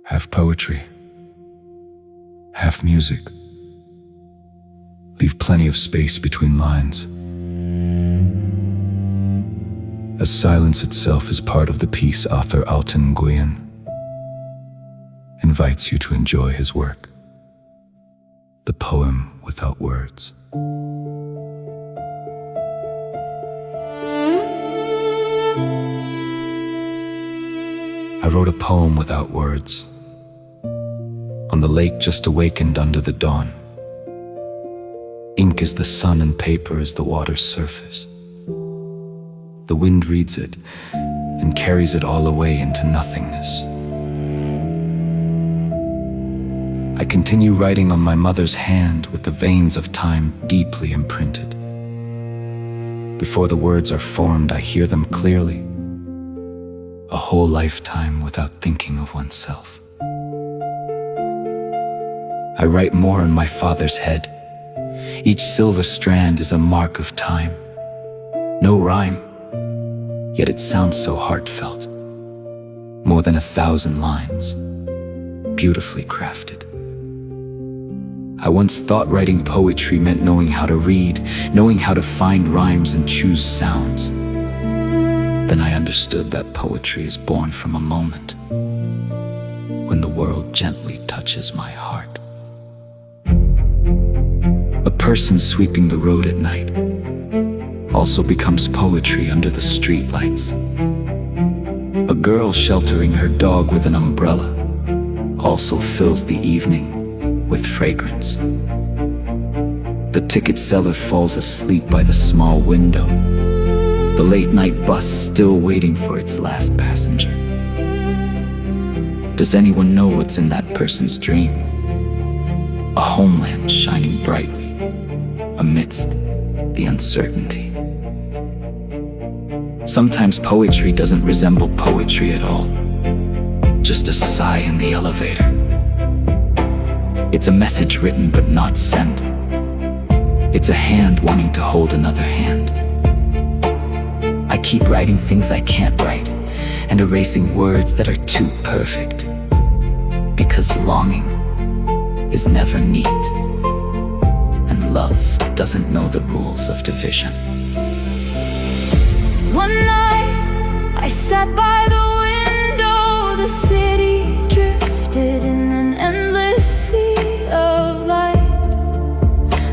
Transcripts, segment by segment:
half poetry, half music. Leave plenty of space between lines, as silence itself is part of the piece. Author AltonNguyen invites you to enjoy his work, the poem without words. I wrote a poem without words, on the lake just awakened under the dawn. Ink is the sun and paper is the water's surface. The wind reads it and carries it all away into nothingness. I continue writing on my mother's hand with the veins of time deeply imprinted. Before the words are formed, I hear them clearly. A whole lifetime without thinking of oneself. I write more on my father's head. Each silver strand is a mark of time. No rhyme, yet it sounds so heartfelt. More than 1,000 lines, beautifully crafted. I once thought writing poetry meant knowing how to read, knowing how to find rhymes and choose sounds. Then I understood that poetry is born from a moment when the world gently touches my heart. A person sweeping the road at night also becomes poetry under the streetlights. A girl sheltering her dog with an umbrella also fills the evening with fragrance. The ticket seller falls asleep by the small window, the late-night bus still waiting for its last passenger. Does anyone know what's in that person's dream? A homeland shining brightly amidst the uncertainty. Sometimes poetry doesn't resemble poetry at all, just a sigh in the elevator. It's a message written but not sent. It's a hand wanting to hold another hand. I keep writing things I can't write and erasing words that are too perfect, because longing is never neat and love doesn't know the rules of division. One night I sat by the window, the city drifted in an endless sea of light.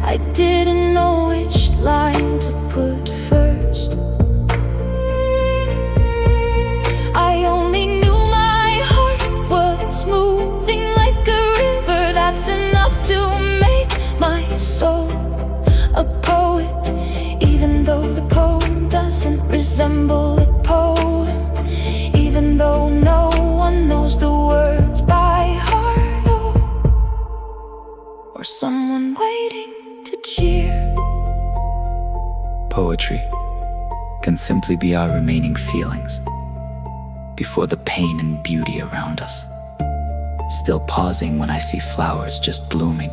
I didn't know which line to put first. I only knew my heart was moving like a river. That's enough to make my soul a poet, even though the poem doesn't resemble a poem, even though no one knows the words by heart, or someone waiting to cheer. Poetry can simply be our remaining feelings before the pain and beauty around us. Still pausing when I see flowers just blooming.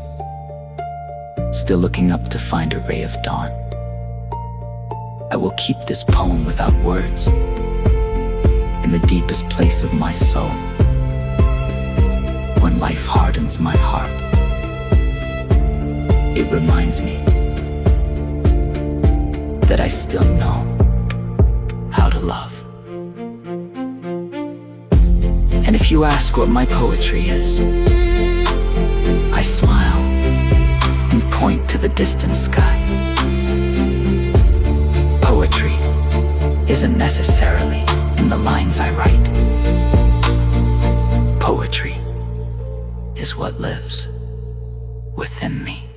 Still looking up to find a ray of dawn. I will keep this poem without words in the deepest place of my soul. When life hardens my heart, it reminds me that I still know how to love. And if you ask what my poetry is, I smile and point to the distant sky. Poetry isn't necessarily in the lines I write. Poetry is what lives within me.